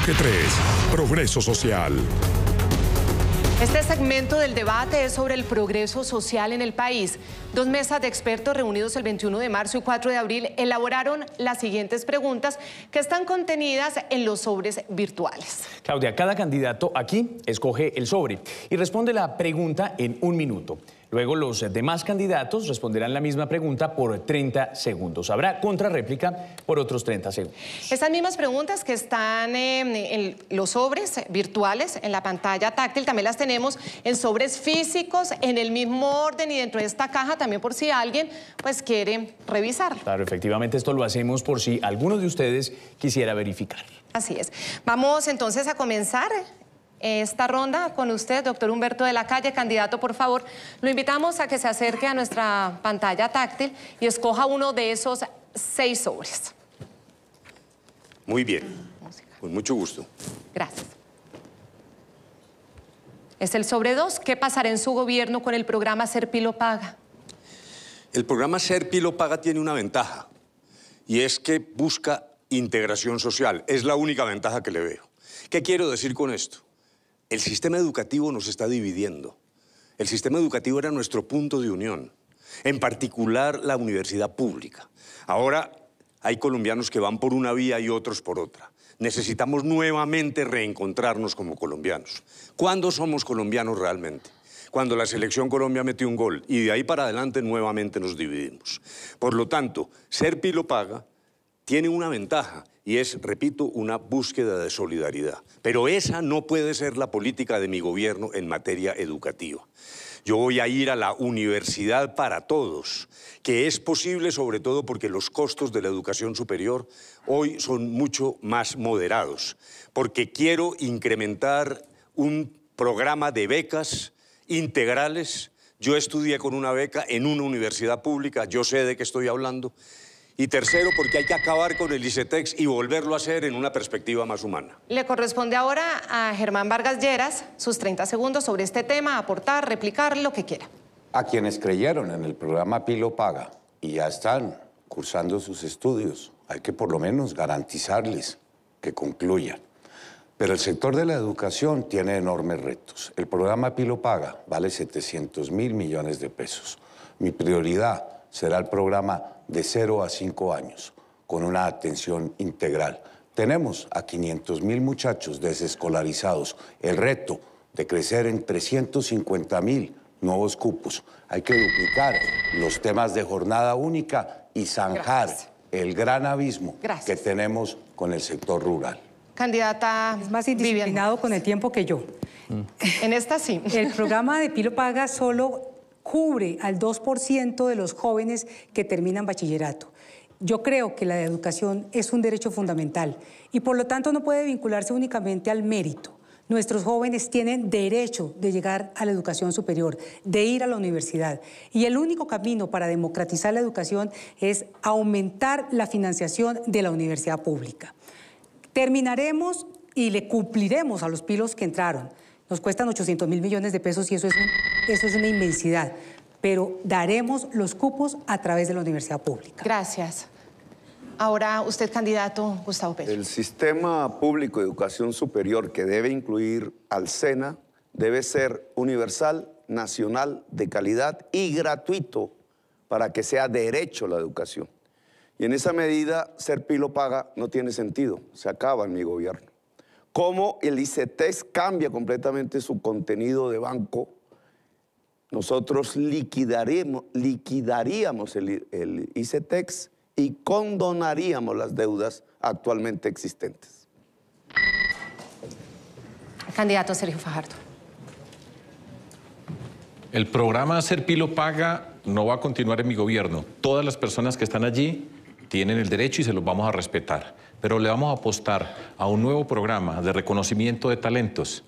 Bloque 3, Progreso Social. Este segmento del debate es sobre el progreso social en el país. Dos mesas de expertos reunidos el 21 de marzo y 4 de abril elaboraron las siguientes preguntas que están contenidas en los sobres virtuales. Claudia, cada candidato aquí escoge el sobre y responde la pregunta en 1 minuto. Luego los demás candidatos responderán la misma pregunta por 30 segundos. Habrá contrarréplica por otros 30 segundos. Estas mismas preguntas que están en los sobres virtuales, en la pantalla táctil, también las tenemos en sobres físicos, en el mismo orden y dentro de esta caja también por si alguien pues quiere revisar. Claro, efectivamente esto lo hacemos por si alguno de ustedes quisiera verificar. Así es. Vamos entonces a comenzar esta ronda con usted, doctor Humberto de la Calle, candidato, por favor. Lo invitamos a que se acerque a nuestra pantalla táctil y escoja uno de esos 6 sobres. Muy bien, con mucho gusto. Gracias. Es el sobre 2. ¿Qué pasará en su gobierno con el programa Ser Pilo Paga? El programa Ser Pilo Paga tiene una ventaja y es que busca integración social. Es la única ventaja que le veo. ¿Qué quiero decir con esto? El sistema educativo nos está dividiendo. El sistema educativo era nuestro punto de unión, en particular la universidad pública. Ahora hay colombianos que van por una vía y otros por otra. Necesitamos nuevamente reencontrarnos como colombianos. ¿Cuándo somos colombianos realmente? Cuando la selección Colombia metió un gol y de ahí para adelante nuevamente nos dividimos. Por lo tanto, Ser Pilo Paga tiene una ventaja y es, repito, una búsqueda de solidaridad. Pero esa no puede ser la política de mi gobierno en materia educativa. Yo voy a ir a la universidad para todos, que es posible sobre todo porque los costos de la educación superior hoy son mucho más moderados, porque quiero incrementar un programa de becas integrales. Yo estudié con una beca en una universidad pública, yo sé de qué estoy hablando. Y tercero, porque hay que acabar con el ICETEX y volverlo a hacer en una perspectiva más humana. Le corresponde ahora a Germán Vargas Lleras sus 30 segundos sobre este tema, aportar, replicar, lo que quiera. A quienes creyeron en el programa Pilo Paga y ya están cursando sus estudios, hay que por lo menos garantizarles que concluyan. Pero el sector de la educación tiene enormes retos. El programa Pilo Paga vale 700.000 millones de pesos. Mi prioridad será el programa de 0 a 5 años, con una atención integral. Tenemos a 500.000 muchachos desescolarizados. El reto de crecer en 350.000 nuevos cupos. Hay que duplicar los temas de jornada única y zanjar el gran abismo que tenemos con el sector rural. Candidata es más indisciplinado con el tiempo que yo. En esta sí. El programa de Pilo Paga solo cubre al 2% de los jóvenes que terminan bachillerato. Yo creo que la educación es un derecho fundamental y por lo tanto no puede vincularse únicamente al mérito. Nuestros jóvenes tienen derecho de llegar a la educación superior, de ir a la universidad. Y el único camino para democratizar la educación es aumentar la financiación de la universidad pública. Terminaremos y le cumpliremos a los pilos que entraron. Nos cuestan 800.000 millones de pesos y eso es una inmensidad. Pero daremos los cupos a través de la universidad pública. Gracias. Ahora usted, candidato Gustavo Petro. El sistema público de educación superior que debe incluir al SENA debe ser universal, nacional, de calidad y gratuito para que sea derecho la educación. Y en esa medida, Ser Pilo Paga no tiene sentido, se acaba en mi gobierno. Cómo el ICETEX cambia completamente su contenido de banco, nosotros liquidaríamos el ICETEX y condonaríamos las deudas actualmente existentes. Candidato Sergio Fajardo. El programa Ser Pilo Paga no va a continuar en mi gobierno. Todas las personas que están allí tienen el derecho y se los vamos a respetar. Pero le vamos a apostar a un nuevo programa de reconocimiento de talentos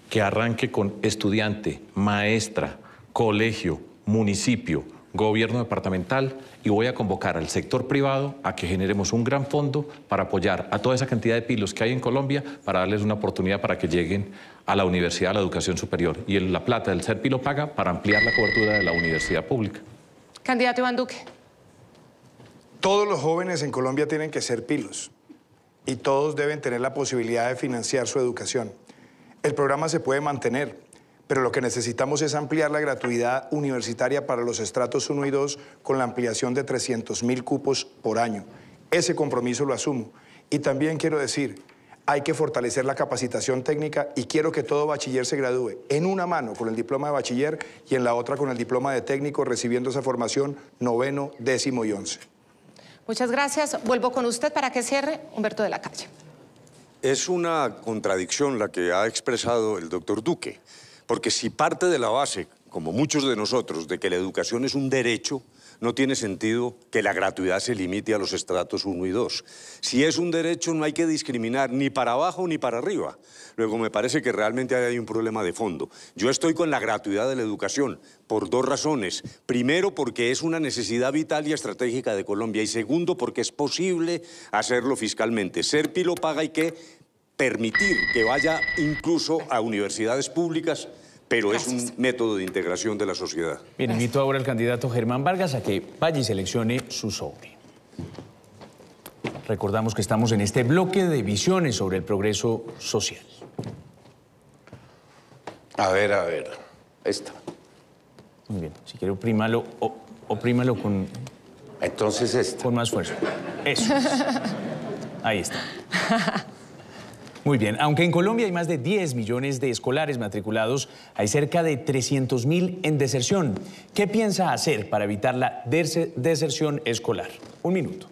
que arranque con estudiante, maestra, colegio, municipio, gobierno departamental y voy a convocar al sector privado a que generemos un gran fondo para apoyar a toda esa cantidad de pilos que hay en Colombia para darles una oportunidad para que lleguen a la universidad, a la educación superior. Y la plata del Ser Pilo Paga para ampliar la cobertura de la universidad pública. Candidato Iván Duque. Todos los jóvenes en Colombia tienen que ser pilos. y todos deben tener la posibilidad de financiar su educación. El programa se puede mantener, pero lo que necesitamos es ampliar la gratuidad universitaria para los estratos 1 y 2 con la ampliación de 300.000 cupos por año. Ese compromiso lo asumo. Y también quiero decir, hay que fortalecer la capacitación técnica y quiero que todo bachiller se gradúe en una mano con el diploma de bachiller y en la otra con el diploma de técnico, recibiendo esa formación 9º, 10º y 11. Muchas gracias. Vuelvo con usted para que cierre Humberto de la Calle. Es una contradicción la que ha expresado el doctor Duque, porque si parte de la base, como muchos de nosotros, de que la educación es un derecho, no tiene sentido que la gratuidad se limite a los estratos 1 y 2. Si es un derecho, no hay que discriminar ni para abajo ni para arriba. Luego, me parece que realmente hay un problema de fondo. Yo estoy con la gratuidad de la educación por 2 razones. Primero, porque es una necesidad vital y estratégica de Colombia. Y segundo, porque es posible hacerlo fiscalmente. Serpi lo paga, hay que permitir que vaya incluso a universidades públicas, pero es un método de integración de la sociedad. Bien, invito ahora al candidato Germán Vargas a que vaya y seleccione su sobre. Recordamos que estamos en este bloque de visiones sobre el progreso social. A ver, esta. Muy bien, si quiere oprímalo, oprímalo con... Entonces esta. Con más fuerza. Eso. Ahí está. Muy bien, aunque en Colombia hay más de 10 millones de escolares matriculados, hay cerca de 300.000 en deserción. ¿Qué piensa hacer para evitar la deserción escolar? Un minuto.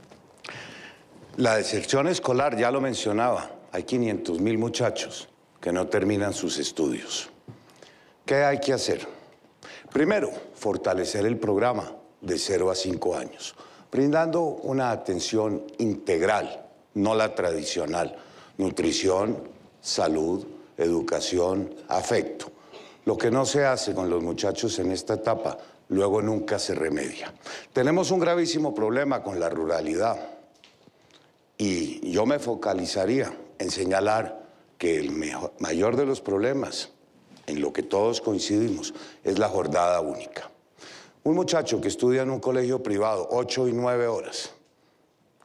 La deserción escolar, ya lo mencionaba, hay 500.000 muchachos que no terminan sus estudios. ¿Qué hay que hacer? Primero, fortalecer el programa de 0 a 5 años, brindando una atención integral, no la tradicional. Nutrición, salud, educación, afecto. Lo que no se hace con los muchachos en esta etapa, luego nunca se remedia. Tenemos un gravísimo problema con la ruralidad y yo me focalizaría en señalar que el mayor de los problemas, en lo que todos coincidimos, es la jornada única. Un muchacho que estudia en un colegio privado 8 y 9 horas,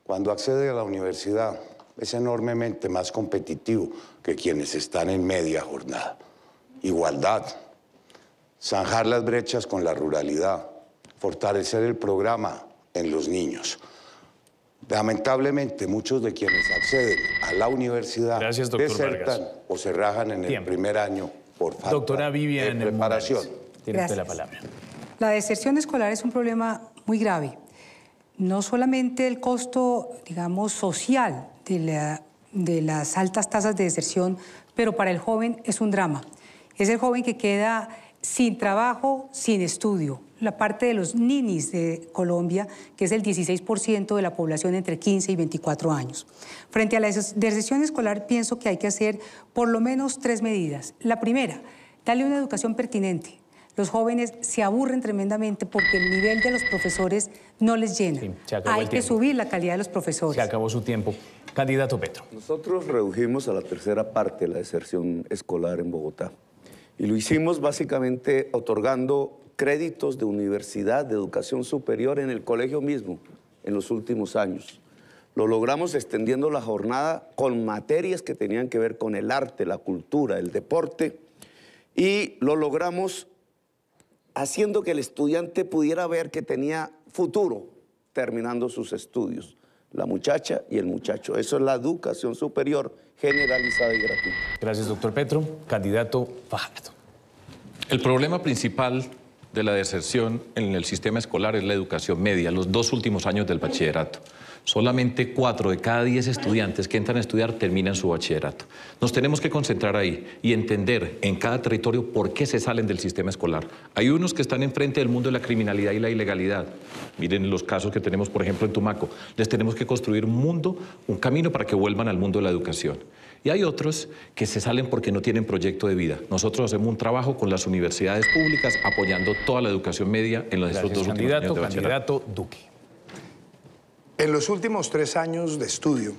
cuando accede a la universidad, es enormemente más competitivo que quienes están en media jornada. Igualdad, zanjar las brechas con la ruralidad, fortalecer el programa en los niños. Lamentablemente, muchos de quienes acceden a la universidad desertan o se rajan en el primer año por falta de preparación. Tiene usted la palabra. La deserción escolar es un problema muy grave. No solamente el costo, digamos, social de las altas tasas de deserción, pero para el joven es un drama. Es el joven que queda sin trabajo, sin estudio. La parte de los ninis de Colombia, que es el 16% de la población entre 15 y 24 años. Frente a la deserción escolar, pienso que hay que hacer por lo menos 3 medidas. La primera, darle una educación pertinente. Los jóvenes se aburren tremendamente porque el nivel de los profesores no les llena. Sí, hay que subir la calidad de los profesores. Se acabó su tiempo. Candidato Petro. Nosotros redujimos a la tercera parte la deserción escolar en Bogotá. Y lo hicimos básicamente otorgando créditos de universidad, de educación superior en el colegio mismo en los últimos años. Lo logramos extendiendo la jornada con materias que tenían que ver con el arte, la cultura, el deporte. Y lo logramos haciendo que el estudiante pudiera ver que tenía futuro terminando sus estudios. La muchacha y el muchacho. Eso es la educación superior generalizada y gratuita. Gracias, doctor Petro. Candidato Fajardo. El problema principal de la deserción en el sistema escolar es la educación media, los 2 últimos años del bachillerato. Solamente 4 de cada 10 estudiantes que entran a estudiar terminan su bachillerato. Nos tenemos que concentrar ahí y entender en cada territorio por qué se salen del sistema escolar. Hay unos que están enfrente del mundo de la criminalidad y la ilegalidad. Miren los casos que tenemos, por ejemplo, en Tumaco. Les tenemos que construir un mundo, un camino para que vuelvan al mundo de la educación. Y hay otros que se salen porque no tienen proyecto de vida. Nosotros hacemos un trabajo con las universidades públicas apoyando toda la educación media en los 2 últimos años de bachillerato. Candidato Duque. En los últimos 3 años de estudio,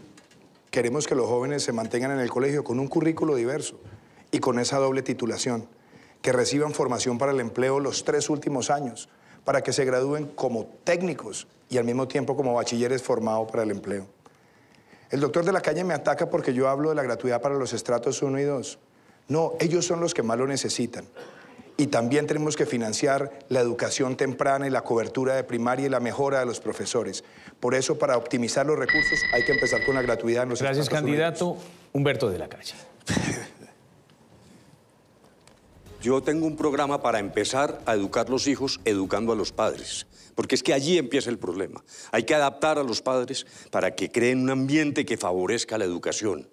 queremos que los jóvenes se mantengan en el colegio con un currículo diverso y con esa doble titulación, que reciban formación para el empleo los 3 últimos años, para que se gradúen como técnicos y al mismo tiempo como bachilleres formados para el empleo. El doctor de la calle me ataca porque yo hablo de la gratuidad para los estratos 1 y 2. No, ellos son los que más lo necesitan. Y también tenemos que financiar la educación temprana y la cobertura de primaria y la mejora de los profesores. Por eso, para optimizar los recursos, hay que empezar con la gratuidad en los Gracias, estratos candidato. unidos. Humberto de la Calle. Yo tengo un programa para empezar a educar los hijos educando a los padres, porque es que allí empieza el problema. Hay que adaptar a los padres para que creen un ambiente que favorezca la educación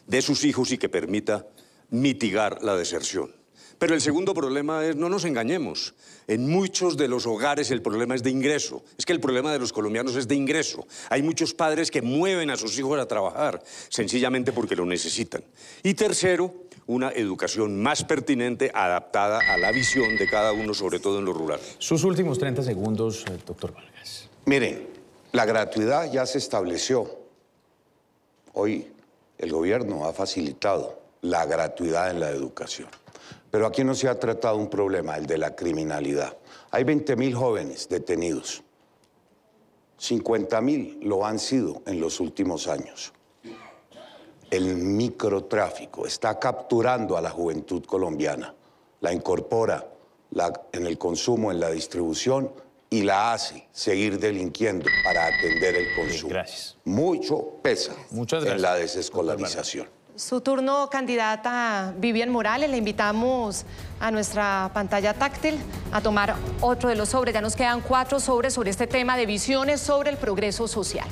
de sus hijos y que permita mitigar la deserción. Pero el segundo problema es, no nos engañemos, en muchos de los hogares el problema es de ingreso. Es que el problema de los colombianos es de ingreso. Hay muchos padres que mueven a sus hijos a trabajar, sencillamente porque lo necesitan. Y tercero, una educación más pertinente, adaptada a la visión de cada uno, sobre todo en lo rural. Sus últimos 30 segundos, doctor Vargas. Miren, la gratuidad ya se estableció. Hoy el gobierno ha facilitado la gratuidad en la educación. Pero aquí no se ha tratado un problema, el de la criminalidad. Hay 20.000 jóvenes detenidos. 50.000 lo han sido en los últimos años. El microtráfico está capturando a la juventud colombiana, la incorpora en el consumo, en la distribución y la hace seguir delinquiendo para atender el consumo. Gracias. Mucho pesa en la desescolarización. Su turno, candidata Vivian Morales. Le invitamos a nuestra pantalla táctil a tomar otro de los sobres. Ya nos quedan 4 sobres sobre este tema de visiones sobre el progreso social.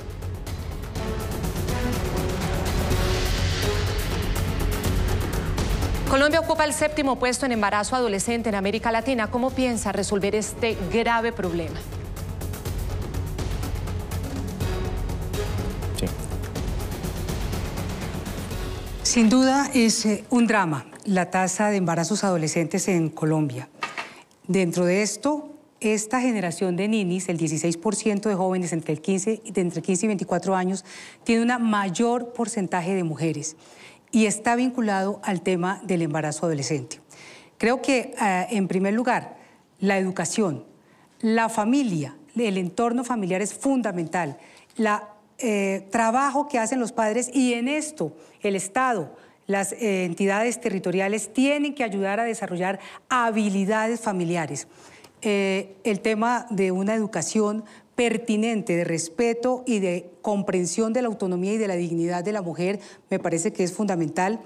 Colombia ocupa el 7º puesto en embarazo adolescente en América Latina. ¿Cómo piensa resolver este grave problema? Sin duda es un drama la tasa de embarazos adolescentes en Colombia. Dentro de esto, esta generación de ninis, el 16% de jóvenes entre 15 y 24 años, tiene un mayor porcentaje de mujeres y está vinculado al tema del embarazo adolescente. Creo que, en primer lugar, la educación, la familia, el entorno familiar es fundamental. Trabajo que hacen los padres y en esto el Estado, las entidades territoriales tienen que ayudar a desarrollar habilidades familiares. El tema de una educación pertinente, de respeto y de comprensión de la autonomía y de la dignidad de la mujer me parece que es fundamental.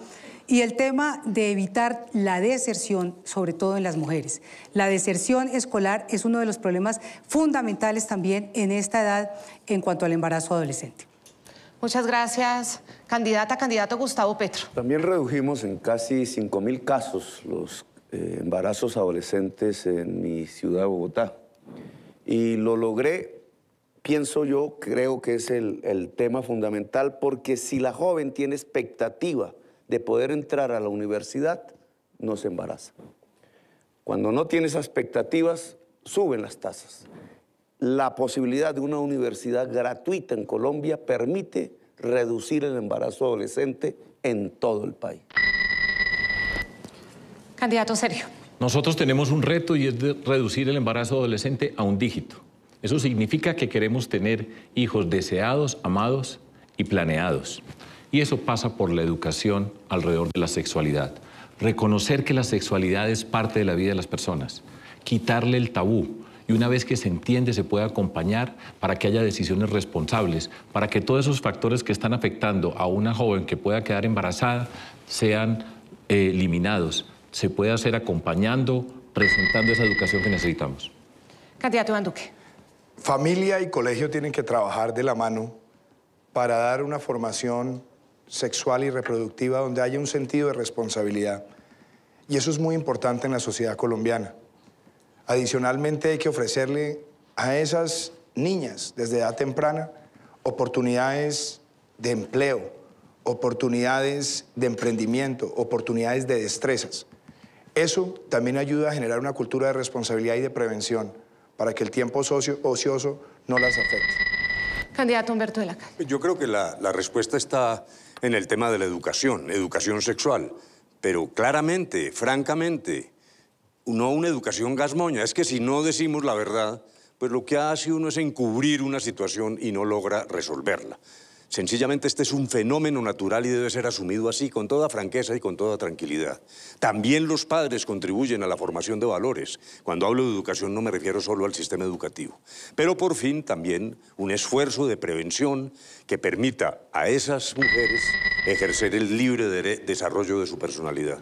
Y el tema de evitar la deserción, sobre todo en las mujeres. La deserción escolar es uno de los problemas fundamentales también en esta edad en cuanto al embarazo adolescente. Muchas gracias, candidata. Candidato Gustavo Petro. También redujimos en casi 5.000 casos los embarazos adolescentes en mi ciudad de Bogotá. Y lo logré, pienso yo, creo que es el tema fundamental, porque si la joven tiene expectativa de poder entrar a la universidad, no se embaraza. Cuando no tiene esas expectativas, suben las tasas. La posibilidad de una universidad gratuita en Colombia permite reducir el embarazo adolescente en todo el país. Candidato Sergio. Nosotros tenemos un reto y es de reducir el embarazo adolescente a un dígito. Eso significa que queremos tener hijos deseados, amados y planeados. Y eso pasa por la educación alrededor de la sexualidad. Reconocer que la sexualidad es parte de la vida de las personas. Quitarle el tabú. Y una vez que se entiende, se puede acompañar para que haya decisiones responsables, para que todos esos factores que están afectando a una joven que pueda quedar embarazada sean eliminados. Se puede hacer acompañando, presentando esa educación que necesitamos. Candidato Iván Duque. Familia y colegio tienen que trabajar de la mano para dar una formación sexual y reproductiva donde haya un sentido de responsabilidad. Y eso es muy importante en la sociedad colombiana. Adicionalmente, hay que ofrecerle a esas niñas desde edad temprana oportunidades de empleo, oportunidades de emprendimiento, oportunidades de destrezas. Eso también ayuda a generar una cultura de responsabilidad y de prevención para que el tiempo ocioso no las afecte. Candidato Humberto de la Calle. Yo creo que la respuesta está en el tema de la educación sexual, pero claramente, francamente, no una educación gasmoña. Es que si no decimos la verdad, pues lo que hace uno es encubrir una situación y no logra resolverla. Sencillamente este es un fenómeno natural y debe ser asumido así, con toda franqueza y con toda tranquilidad. También los padres contribuyen a la formación de valores. Cuando hablo de educación no me refiero solo al sistema educativo. Pero por fin también un esfuerzo de prevención que permita a esas mujeres ejercer el libre desarrollo de su personalidad.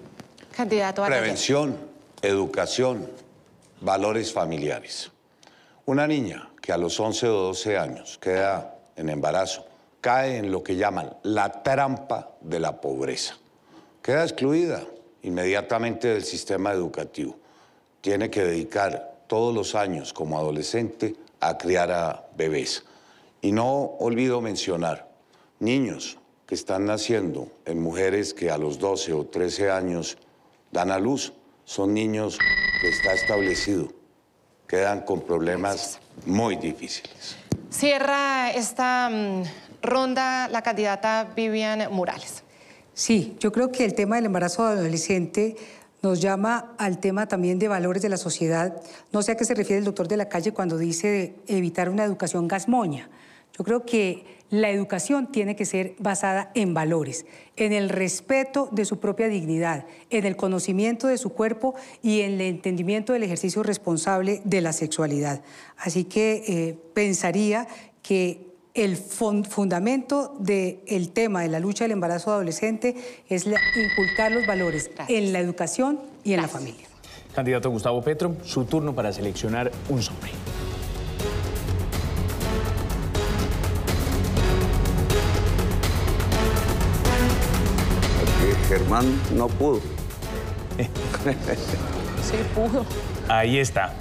Candidato Araya. Prevención, educación, valores familiares. Una niña que a los 11 o 12 años queda en embarazo, cae en lo que llaman la trampa de la pobreza. Queda excluida inmediatamente del sistema educativo. Tiene que dedicar todos los años como adolescente a criar a bebés. Y no olvido mencionar niños que están naciendo en mujeres que a los 12 o 13 años dan a luz. Son niños que está establecido, quedan con problemas muy difíciles. Cierra esta ronda la candidata Vivian Morales. Sí, yo creo que el tema del embarazo adolescente nos llama al tema también de valores de la sociedad. No sé a qué se refiere el doctor de la Calle cuando dice evitar una educación gasmoña. Yo creo que la educación tiene que ser basada en valores, en el respeto de su propia dignidad, en el conocimiento de su cuerpo y en el entendimiento del ejercicio responsable de la sexualidad. Así que pensaría que el fundamento del tema de la lucha del embarazo adolescente es inculcar los valores en la educación y en la familia. Candidato Gustavo Petro, su turno para seleccionar un sobre. Germán no pudo. Sí, pudo. Ahí está.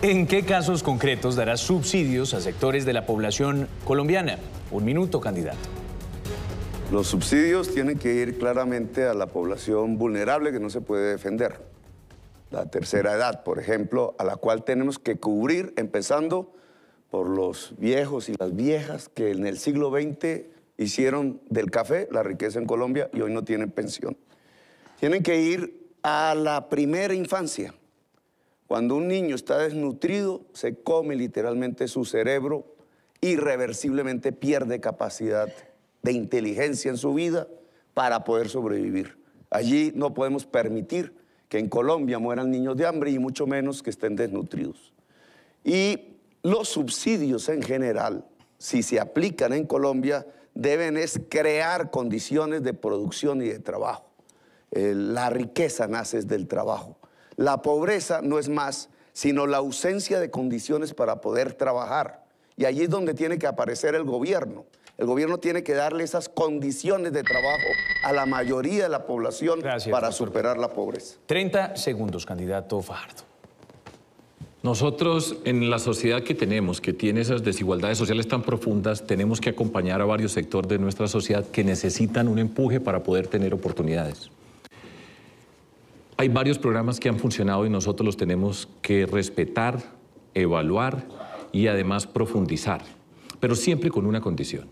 ¿En qué casos concretos dará subsidios a sectores de la población colombiana? Un minuto, candidato. Los subsidios tienen que ir claramente a la población vulnerable que no se puede defender. La tercera edad, por ejemplo, a la cual tenemos que cubrir, empezando por los viejos y las viejas que en el siglo XX hicieron del café la riqueza en Colombia y hoy no tienen pensión. Tienen que ir a la primera infancia. Cuando un niño está desnutrido, se come literalmente su cerebro, irreversiblemente pierde capacidad de inteligencia en su vida para poder sobrevivir. Allí no podemos permitir que en Colombia mueran niños de hambre y mucho menos que estén desnutridos. Y los subsidios en general, si se aplican en Colombia, deben crear condiciones de producción y de trabajo. La riqueza nace del trabajo. La pobreza no es más sino la ausencia de condiciones para poder trabajar. Y allí es donde tiene que aparecer el gobierno. El gobierno tiene que darle esas condiciones de trabajo a la mayoría de la población para superar la pobreza. 30 segundos, candidato Fajardo. Nosotros, en la sociedad que tenemos, que tiene esas desigualdades sociales tan profundas, tenemos que acompañar a varios sectores de nuestra sociedad que necesitan un empuje para poder tener oportunidades. Hay varios programas que han funcionado y nosotros los tenemos que respetar, evaluar y además profundizar, pero siempre con una condición: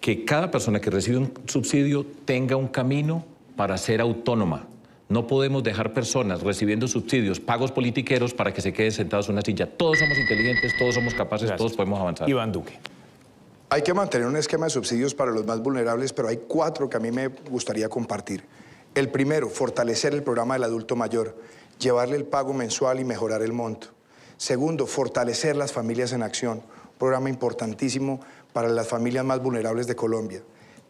que cada persona que recibe un subsidio tenga un camino para ser autónoma. No podemos dejar personas recibiendo subsidios, pagos politiqueros para que se queden sentados en una silla. Todos somos inteligentes, todos somos capaces, todos podemos avanzar. Iván Duque. Hay que mantener un esquema de subsidios para los más vulnerables, pero hay 4 que a mí me gustaría compartir. El primero, fortalecer el programa del adulto mayor, llevarle el pago mensual y mejorar el monto. Segundo, fortalecer las familias en acción, un programa importantísimo para las familias más vulnerables de Colombia.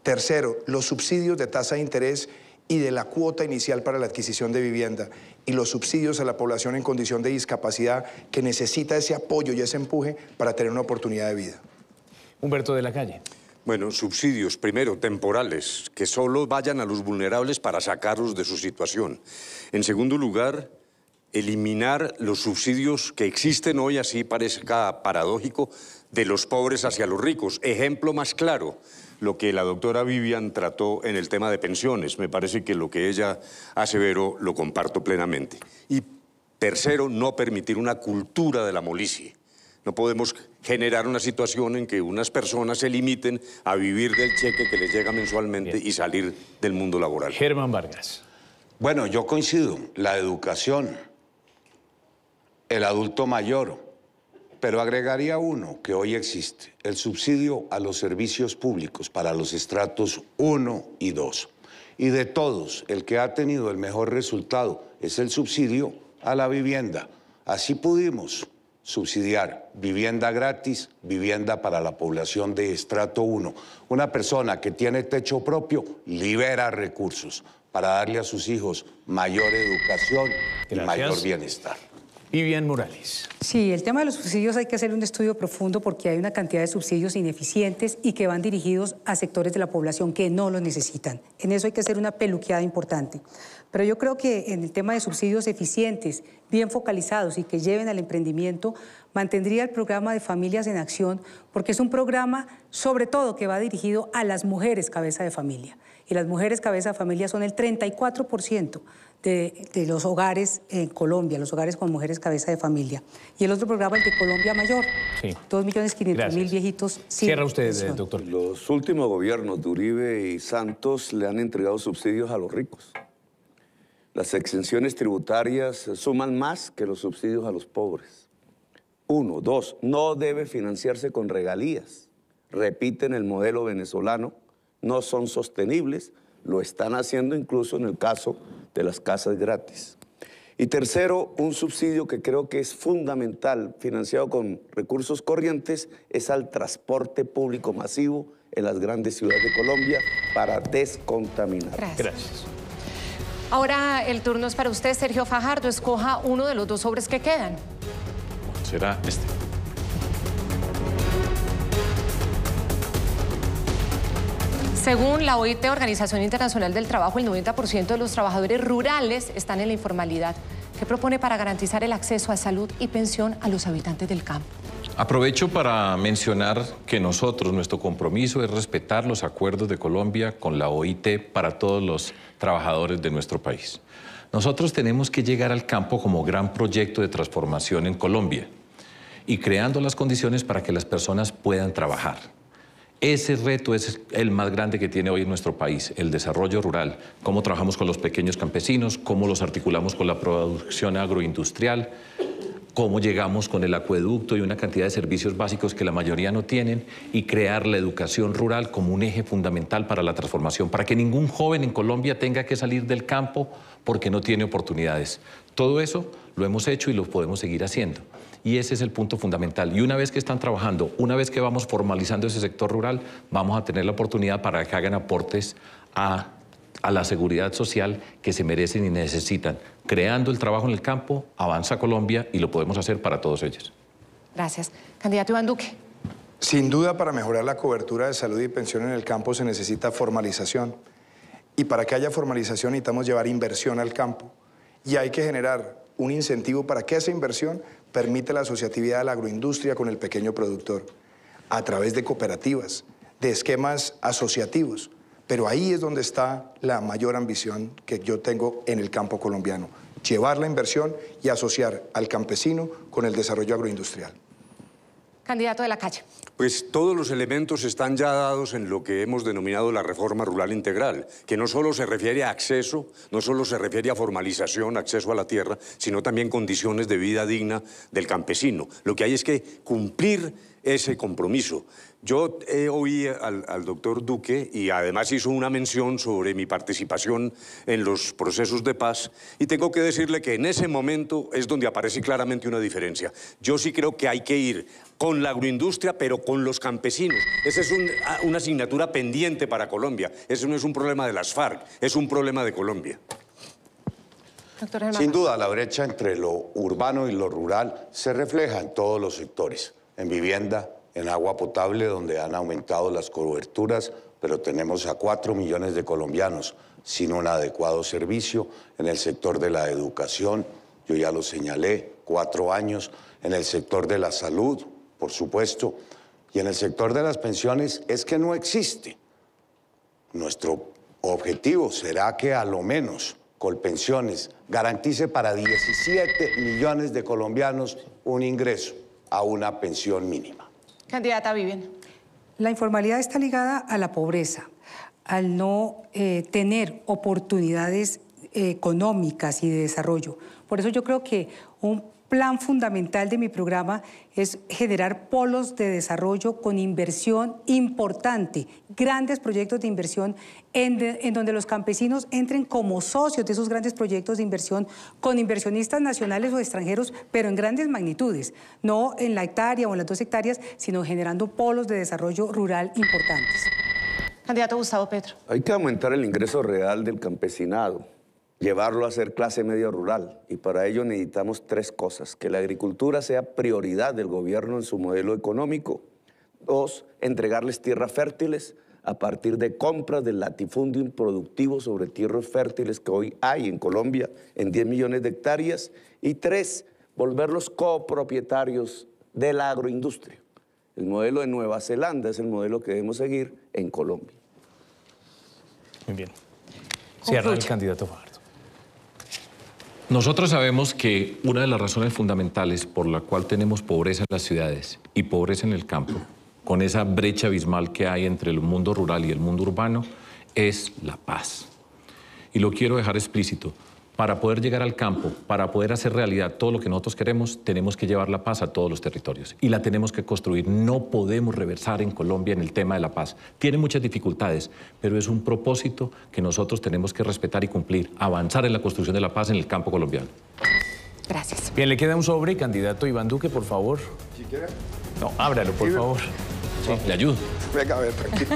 Tercero, los subsidios de tasa de interés y de la cuota inicial para la adquisición de vivienda y los subsidios a la población en condición de discapacidad que necesita ese apoyo y ese empuje para tener una oportunidad de vida. Humberto de la Calle. Bueno, subsidios, primero, temporales, que solo vayan a los vulnerables para sacarlos de su situación. En segundo lugar, eliminar los subsidios que existen hoy, así parezca paradójico, de los pobres hacia los ricos. Ejemplo más claro, lo que la doctora Vivian trató en el tema de pensiones. Me parece que lo que ella aseveró lo comparto plenamente. Y tercero, no permitir una cultura de la molicie. No podemos generar una situación en que unas personas se limiten a vivir del cheque que les llega mensualmente y salir del mundo laboral. Germán Vargas. Bueno, yo coincido. La educación, el adulto mayor, Pero agregaría uno que hoy existe, el subsidio a los servicios públicos para los estratos 1 y 2. Y de todos, el que ha tenido el mejor resultado es el subsidio a la vivienda. Así pudimos subsidiar vivienda gratis, vivienda para la población de estrato 1. Una persona que tiene techo propio libera recursos para darle a sus hijos mayor educación y mayor bienestar. Vivian Morales. Sí, el tema de los subsidios hay que hacer un estudio profundo porque hay una cantidad de subsidios ineficientes y que van dirigidos a sectores de la población que no los necesitan. En eso hay que hacer una peluqueada importante. Pero yo creo que en el tema de subsidios eficientes, bien focalizados y que lleven al emprendimiento, mantendría el programa de Familias en Acción porque es un programa sobre todo que va dirigido a las mujeres cabeza de familia. Y las mujeres cabeza de familia son el 34% de los hogares en Colombia, los hogares con mujeres cabeza de familia. Y el otro programa, el de Colombia Mayor, sí. 2.500.000 viejitos sin Cierra usted, pensión. doctor. Los últimos gobiernos de Uribe y Santos le han entregado subsidios a los ricos. Las exenciones tributarias suman más que los subsidios a los pobres. 1, 2, no debe financiarse con regalías. Repiten el modelo venezolano, no son sostenibles, lo están haciendo incluso en el caso de las casas gratis. Y tercero, un subsidio que creo que es fundamental, financiado con recursos corrientes, es al transporte público masivo en las grandes ciudades de Colombia para descontaminar. Gracias. Ahora el turno es para usted, Sergio Fajardo. Escoja uno de los dos sobres que quedan. Será este. Según la OIT, Organización Internacional del Trabajo, el 90% de los trabajadores rurales están en la informalidad. ¿Qué propone para garantizar el acceso a salud y pensión a los habitantes del campo? Aprovecho para mencionar que nuestro compromiso es respetar los acuerdos de Colombia con la OIT para todos los trabajadores de nuestro país. Nosotros tenemos que llegar al campo como gran proyecto de transformación en Colombia y creando las condiciones para que las personas puedan trabajar. Ese reto es el más grande que tiene hoy en nuestro país, el desarrollo rural, cómo trabajamos con los pequeños campesinos, cómo los articulamos con la producción agroindustrial, cómo llegamos con el acueducto y una cantidad de servicios básicos que la mayoría no tienen y crear la educación rural como un eje fundamental para la transformación, para que ningún joven en Colombia tenga que salir del campo porque no tiene oportunidades. Todo eso lo hemos hecho y lo podemos seguir haciendo. Y ese es el punto fundamental. Y una vez que están trabajando, una vez que vamos formalizando ese sector rural, vamos a tener la oportunidad para que hagan aportes a la seguridad social que se merecen y necesitan. Creando el trabajo en el campo, avanza Colombia y lo podemos hacer para todos ellos. Gracias. Candidato Iván Duque. Sin duda, para mejorar la cobertura de salud y pensión en el campo se necesita formalización. Y para que haya formalización necesitamos llevar inversión al campo. Y hay que generar un incentivo para que esa inversión permita la asociatividad de la agroindustria con el pequeño productor, a través de cooperativas, de esquemas asociativos. Pero ahí es donde está la mayor ambición que yo tengo en el campo colombiano, llevar la inversión y asociar al campesino con el desarrollo agroindustrial. Candidato de la calle. Pues todos los elementos están ya dados en lo que hemos denominado la reforma rural integral, que no solo se refiere a acceso, no solo se refiere a formalización, acceso a la tierra, sino también condiciones de vida digna del campesino. Lo que hay es que cumplir ese compromiso. Yo oí al doctor Duque y además hizo una mención sobre mi participación en los procesos de paz y tengo que decirle que en ese momento es donde aparece claramente una diferencia. Yo sí creo que hay que ir con la agroindustria, pero con los campesinos. Esa es una asignatura pendiente para Colombia. Ese no es un problema de las FARC, es un problema de Colombia. Doctor Germán. Sin duda, la brecha entre lo urbano y lo rural se refleja en todos los sectores, en vivienda, en agua potable, donde han aumentado las coberturas, pero tenemos a 4 millones de colombianos sin un adecuado servicio. En el sector de la educación, yo ya lo señalé, 4 años. En el sector de la salud, por supuesto. Y en el sector de las pensiones es que no existe. Nuestro objetivo será que a lo menos Colpensiones garantice para 17 millones de colombianos un ingreso a una pensión mínima. Candidata Vivian. La informalidad está ligada a la pobreza, al no tener oportunidades económicas y de desarrollo. Por eso yo creo que un plan fundamental de mi programa es generar polos de desarrollo con inversión importante, grandes proyectos de inversión en donde los campesinos entren como socios de esos grandes proyectos de inversión con inversionistas nacionales o extranjeros, pero en grandes magnitudes, no en la hectárea o en las 2 hectáreas, sino generando polos de desarrollo rural importantes. Candidato Gustavo Petro. Hay que aumentar el ingreso real del campesinado, llevarlo a ser clase media rural, y para ello necesitamos 3 cosas: que la agricultura sea prioridad del gobierno en su modelo económico; 2, entregarles tierras fértiles a partir de compras del latifundio improductivo sobre tierras fértiles que hoy hay en Colombia en 10 millones de hectáreas; y 3, volverlos copropietarios de la agroindustria. El modelo de Nueva Zelanda es el modelo que debemos seguir en Colombia. Muy bien. Cierra el candidato Fajardo. Nosotros sabemos que una de las razones fundamentales por la cual tenemos pobreza en las ciudades y pobreza en el campo, con esa brecha abismal que hay entre el mundo rural y el mundo urbano, es la paz. Y lo quiero dejar explícito. Para poder llegar al campo, para poder hacer realidad todo lo que nosotros queremos, tenemos que llevar la paz a todos los territorios y la tenemos que construir. No podemos reversar en Colombia en el tema de la paz. Tiene muchas dificultades, pero es un propósito que nosotros tenemos que respetar y cumplir, avanzar en la construcción de la paz en el campo colombiano. Gracias. Bien, le queda un sobre, candidato Iván Duque, por favor. Si quiere. No, ábralo, por favor. Sí, le ayudo. Venga, a ver, tranquilo.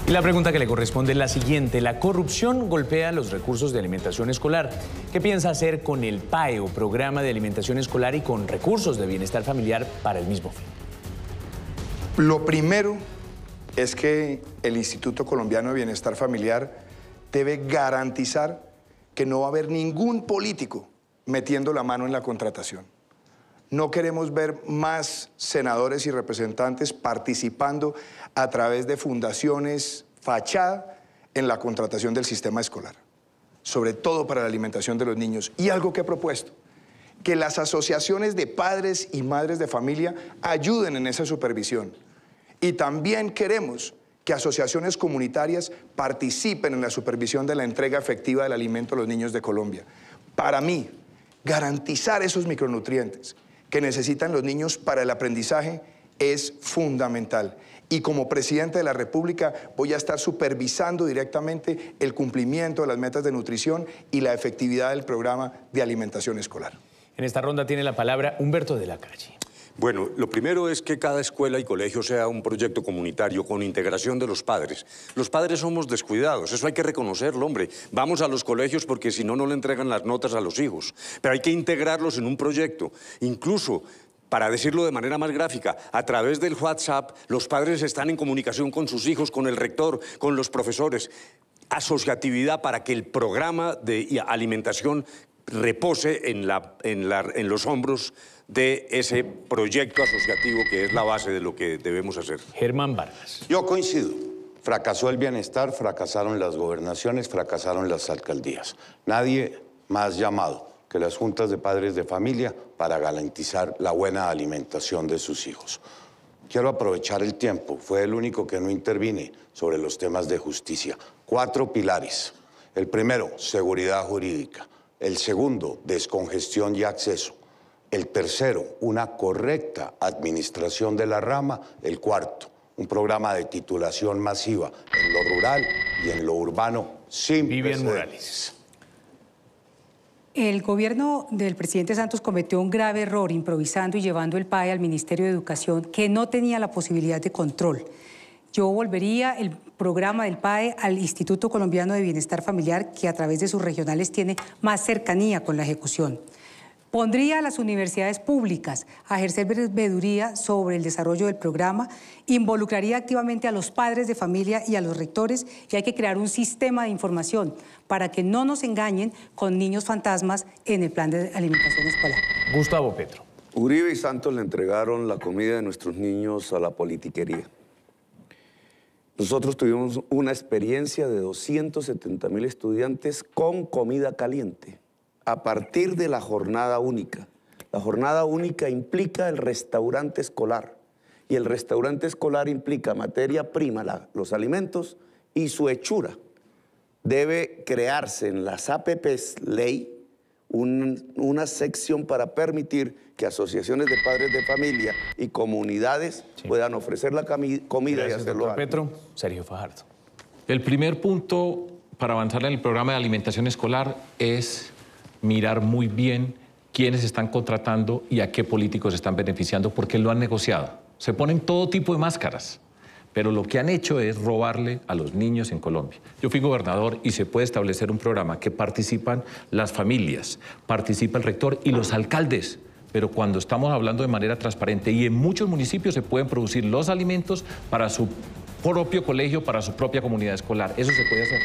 Y la pregunta que le corresponde es la siguiente. La corrupción golpea los recursos de alimentación escolar. ¿Qué piensa hacer con el PAE o Programa de Alimentación Escolar y con recursos de bienestar familiar para el mismo fin? Lo primero es que el Instituto Colombiano de Bienestar Familiar debe garantizar que no va a haber ningún político metiendo la mano en la contratación. No queremos ver más senadores y representantes participando a través de fundaciones fachada en la contratación del sistema escolar, sobre todo para la alimentación de los niños. Y algo que he propuesto, que las asociaciones de padres y madres de familia ayuden en esa supervisión. Y también queremos que asociaciones comunitarias participen en la supervisión de la entrega efectiva del alimento a los niños de Colombia. Para mí, garantizar esos micronutrientes que necesitan los niños para el aprendizaje es fundamental. Y como presidente de la República voy a estar supervisando directamente el cumplimiento de las metas de nutrición y la efectividad del programa de alimentación escolar. En esta ronda tiene la palabra Humberto de la Calle. Bueno, lo primero es que cada escuela y colegio sea un proyecto comunitario con integración de los padres. Los padres somos descuidados, eso hay que reconocerlo, hombre. Vamos a los colegios porque si no, no le entregan las notas a los hijos. Pero hay que integrarlos en un proyecto. Incluso, para decirlo de manera más gráfica, a través del WhatsApp, los padres están en comunicación con sus hijos, con el rector, con los profesores. Asociatividad para que el programa de alimentación repose en los hombros de ese proyecto asociativo que es la base de lo que debemos hacer. Germán Vargas. Yo coincido. Fracasó el bienestar, fracasaron las gobernaciones, fracasaron las alcaldías. Nadie más llamado que las juntas de padres de familia para garantizar la buena alimentación de sus hijos. Quiero aprovechar el tiempo. Fue el único que no intervine sobre los temas de justicia. 4 pilares. El primero, seguridad jurídica. El segundo, descongestión y acceso. El tercero, una correcta administración de la rama. El cuarto, un programa de titulación masiva en lo rural y en lo urbano sin Vivian precedentes. Morales. El gobierno del presidente Santos cometió un grave error improvisando y llevando el PAE al Ministerio de Educación, que no tenía la posibilidad de control. Yo volvería el programa del PAE al Instituto Colombiano de Bienestar Familiar, que a través de sus regionales tiene más cercanía con la ejecución. Pondría a las universidades públicas a ejercer veeduría sobre el desarrollo del programa, involucraría activamente a los padres de familia y a los rectores, y hay que crear un sistema de información para que no nos engañen con niños fantasmas en el plan de alimentación escolar. Gustavo Petro. Uribe y Santos le entregaron la comida de nuestros niños a la politiquería. Nosotros tuvimos una experiencia de 270.000 estudiantes con comida caliente a partir de la jornada única. La jornada única implica el restaurante escolar y el restaurante escolar implica materia prima, los alimentos y su hechura. debe crearse en las APPs ley una sección para permitir que asociaciones de padres de familia y comunidades puedan ofrecer la comida. Gracias, y hacerlo. doctor Petro. Sergio Fajardo. El primer punto para avanzar en el programa de alimentación escolar es mirar muy bien quiénes están contratando y a qué políticos están beneficiando, porque lo han negociado. Se ponen todo tipo de máscaras, pero lo que han hecho es robarle a los niños en Colombia. Yo fui gobernador y se puede establecer un programa que participan las familias, participa el rector y los alcaldes, pero cuando estamos hablando de manera transparente y en muchos municipios se pueden producir los alimentos para su propio colegio, para su propia comunidad escolar. Eso se puede hacer.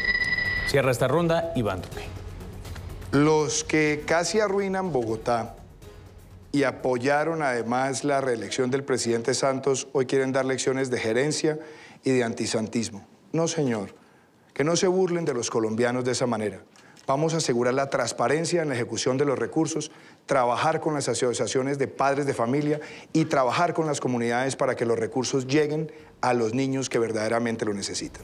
Cierra esta ronda, Iván Duque. Los que casi arruinan Bogotá y apoyaron además la reelección del presidente Santos, hoy quieren dar lecciones de gerencia y de antisantismo. No, señor, que no se burlen de los colombianos de esa manera. Vamos a asegurar la transparencia en la ejecución de los recursos, trabajar con las asociaciones de padres de familia y trabajar con las comunidades para que los recursos lleguen a los niños que verdaderamente lo necesitan.